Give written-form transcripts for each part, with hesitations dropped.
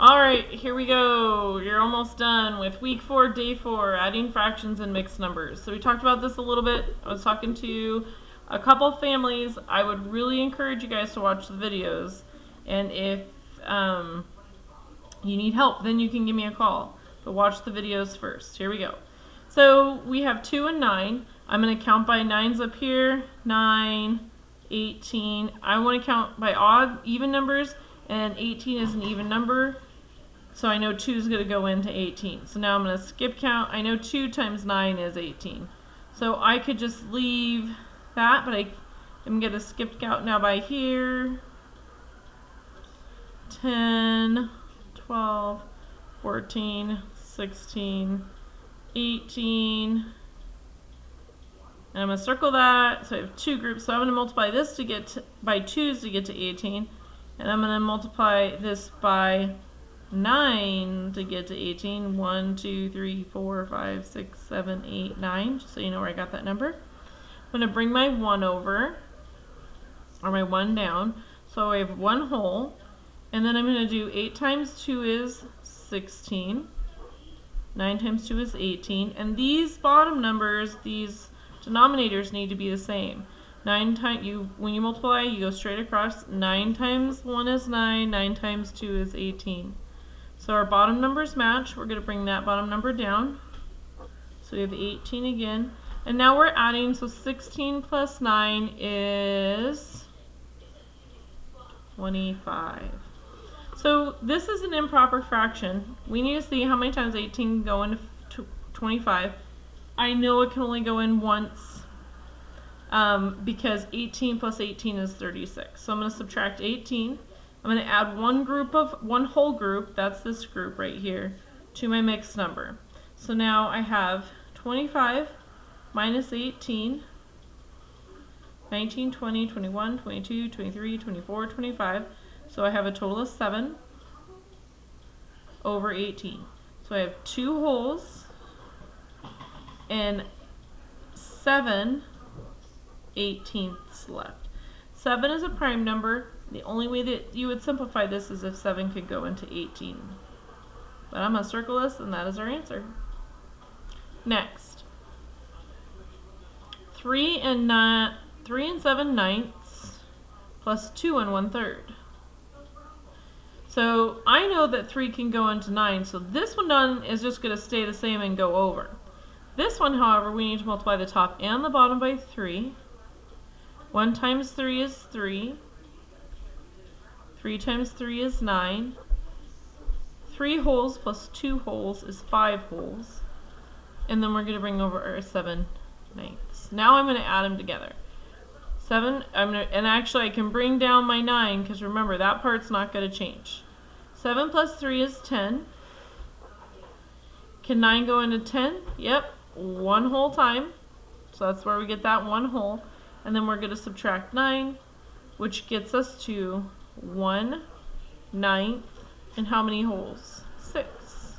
All right, here we go. You're almost done with week 4, day 4, adding fractions and mixed numbers. So we talked about this a little bit. I was talking to a couple families. I would really encourage you guys to watch the videos. And if you need help, then you can give me a call. But watch the videos first. Here we go. So we have 2 and 9. I'm going to count by 9s up here. 9, 18. I want to count by odd, even numbers, and 18 is an even number. So I know 2 is going to go into 18. So now I'm going to skip count. I know 2 times 9 is 18. So I could just leave that, but I'm going to skip count now by here. 10, 12, 14, 16, 18. And I'm going to circle that. So I have 2 groups. So I'm going to multiply this to get by 2's to get to 18. And I'm going to multiply this by 9 to get to 18. 1, 2, 3, 4, 5, 6, 7, 8, 9. Just so you know where I got that number. I'm going to bring my 1 over, or my 1 down. So I have 1 whole. And then I'm going to do 8 times 2 is 16. 9 times 2 is 18. And these bottom numbers, these denominators need to be the same. 9 times when you multiply, you go straight across. 9 times 1 is 9. 9 times 2 is 18. So our bottom numbers match. We're going to bring that bottom number down. So we have 18 again. And now we're adding, so 16 plus 9 is 25. So this is an improper fraction. We need to see how many times 18 can go into 25. I know it can only go in once because 18 plus 18 is 36. So I'm going to subtract 18. I'm going to add one whole group, that's this group right here, to my mixed number. So now I have 25 minus 18, 19, 20, 21, 22, 23, 24, 25. So I have a total of 7 over 18. So I have 2 wholes and 7 18ths left. 7 is a prime number. The only way that you would simplify this is if 7 could go into 18. But I'm going to circle this, and that is our answer. Next. 3 and 7 ninths plus 2 and 1/3. So I know that 3 can go into 9, so this one done is just going to stay the same and go over. This one, however, we need to multiply the top and the bottom by 3. 1 times 3 is 3. 3 times 3 is 9. 3 wholes plus 2 wholes is 5 wholes. And then we're going to bring over our 7 ninths. Now I'm going to add them together. 7, and actually I can bring down my 9 because remember that part's not going to change. 7 plus 3 is 10. Can 9 go into 10? Yep, 1 whole time. So that's where we get that 1 whole. And then we're going to subtract 9, which gets us to 1/9. And how many wholes? 6.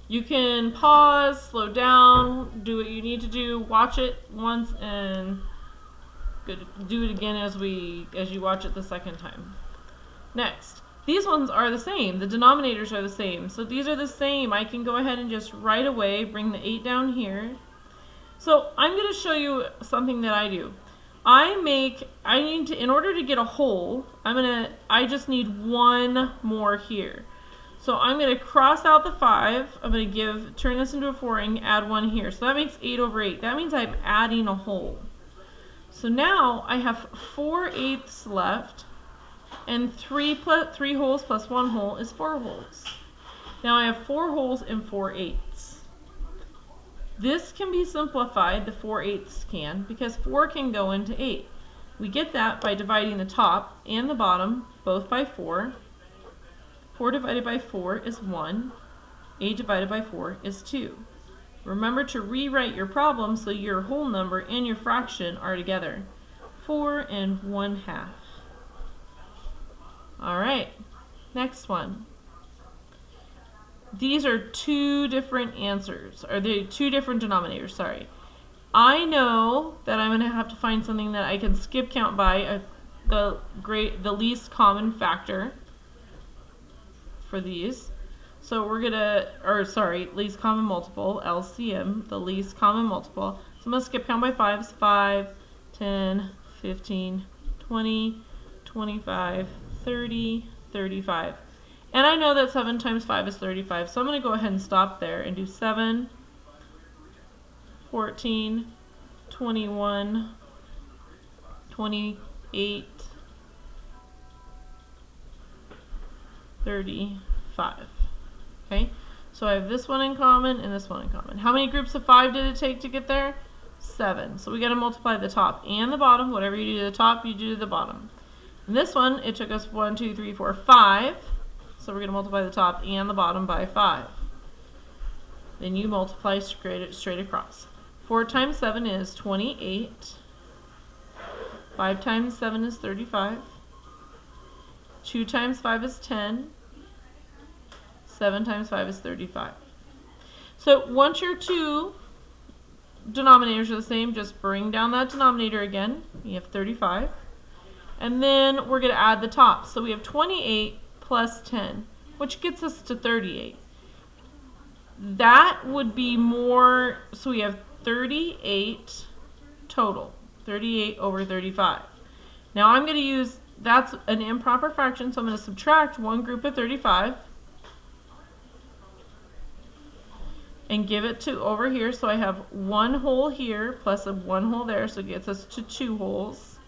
You can pause, slow down, do what you need to do, watch it once, and do it again as you watch it the second time. Next, these ones are the same. The denominators are the same. So these are the same. I can go ahead and just right away bring the 8 down here. So I'm going to show you something that I do. In order to get a whole, I just need 1 more here. So I'm going to cross out the 5. I'm going to turn this into a 4 and add 1 here. So that makes 8 over 8. That means I'm adding a whole. So now I have 4/8 left, and 3 wholes plus 1 whole is 4 wholes. Now I have 4 wholes and 4/8. This can be simplified, the 4/8 can, because 4 can go into 8. We get that by dividing the top and the bottom both by 4. 4 divided by 4 is 1. 8 divided by 4 is 2. Remember to rewrite your problem so your whole number and your fraction are together. 4 and 1/2. Alright, next one. These are 2 different answers, or they're 2 different denominators, sorry. I know that I'm going to have to find something that I can skip count by, the least common factor for these. So we're gonna, least common multiple, LCM, the least common multiple. So I'm gonna skip count by 5s, 5, 10, 15, 20, 25, 30, 35. And I know that 7 times 5 is 35, so I'm gonna go ahead and stop there and do 7, 14, 21, 28, 35. Okay, so I have this one in common and this one in common. How many groups of 5 did it take to get there? 7. So we got to multiply the top and the bottom. Whatever you do to the top, you do to the bottom. In this one, it took us 1, 2, 3, 4, 5. So we're going to multiply the top and the bottom by 5. Then you multiply straight across. 4 times 7 is 28. 5 times 7 is 35. 2 times 5 is 10. 7 times 5 is 35. So once your two denominators are the same, just bring down that denominator again. You have 35. And then we're going to add the top. So we have 28 plus 10, which gets us to 38. That would be more, so we have 38 total. 38 over 35. Now I'm going to use, that's an improper fraction, so I'm going to subtract one group of 35 and give it to over here. So I have one whole here plus a one whole there, so it gets us to 2 wholes.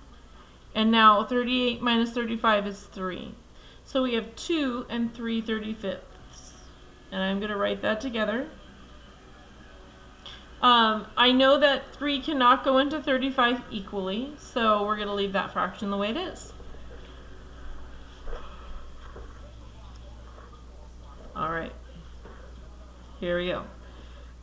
And now 38 minus 35 is 3. So we have 2 and 3/35. And I'm going to write that together. I know that 3 cannot go into 35 equally, so we're going to leave that fraction the way it is. All right, here we go.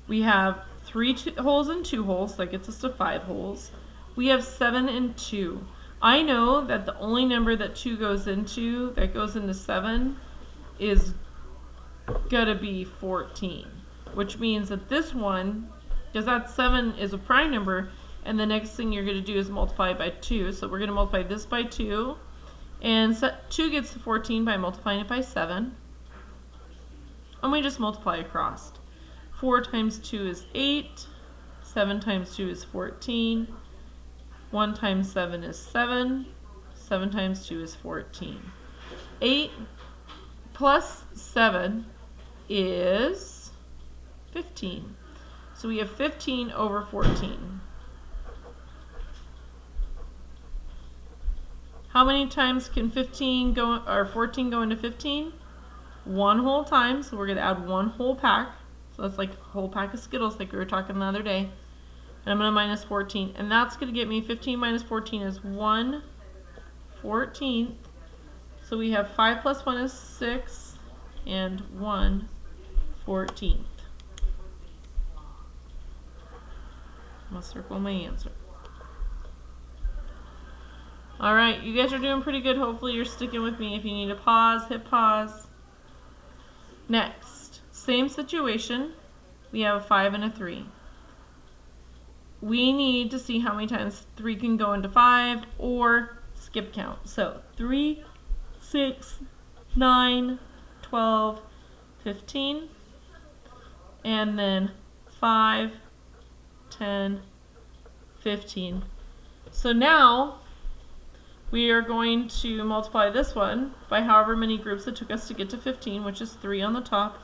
We have 3 wholes and 2 wholes, that gets us to 5 wholes. We have 7 and 2. I know that the only number that 2 goes into, that goes into 7, is gonna be 14, which means that this one, because that 7 is a prime number, and the next thing you're gonna do is multiply it by 2. So we're gonna multiply this by 2, and 2 gets to 14 by multiplying it by 7. And we just multiply across. 4 times 2 is 8. 7 times 2 is 14. 1 times 7 is 7. 7 times 2 is 14. 8 plus 7 is 15. So we have 15 over 14. How many times can 15 go, or 14 go into 15? One whole time, so we're going to add one whole pack. So that's like a whole pack of Skittles like we were talking the other day. And I'm going to minus 14. And that's going to get me 15 minus 14 is 1/14. So we have 5 plus 1 is 6 and 1/14. I'm going to circle my answer. All right, you guys are doing pretty good. Hopefully you're sticking with me. If you need to pause, hit pause. Next, same situation. We have a 5 and a 3. We need to see how many times 3 can go into 5 or skip count. So 3, 6, 9, 12, 15, and then 5, 10, 15. So now we are going to multiply this one by however many groups it took us to get to 15, which is 3 on the top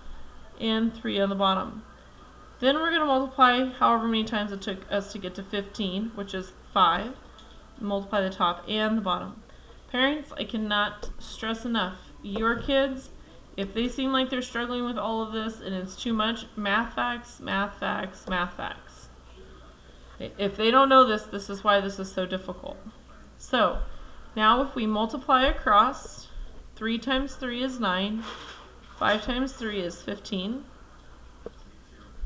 and 3 on the bottom. Then we're going to multiply however many times it took us to get to 15, which is 5. Multiply the top and the bottom. Parents, I cannot stress enough. Your kids, if they seem like they're struggling with all of this and it's too much, math facts, math facts, math facts. If they don't know this, this is why this is so difficult. So, now if we multiply across, 3 times 3 is 9, 5 times 3 is 15,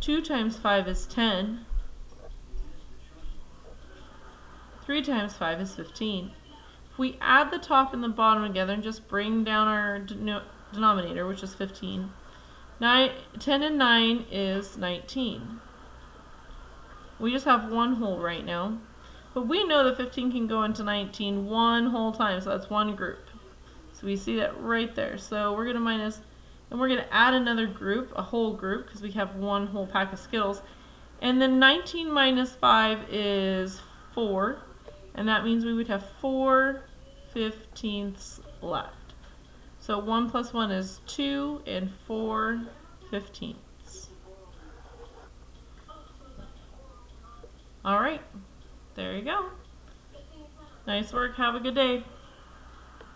2 times 5 is 10, 3 times 5 is 15. If we add the top and the bottom together and just bring down our denominator, which is 15, 10 and 9 is 19. We just have one whole right now. But we know that 15 can go into 19 one whole time, so that's one group. So we see that right there. So we're going to minus, and we're going to add another group, a whole group, because we have one whole pack of Skittles. And then 19 minus 5 is 4, and that means we would have 4/15 left. So 1 plus 1 is 2, and 4/15. All right, there you go. Nice work. Have a good day.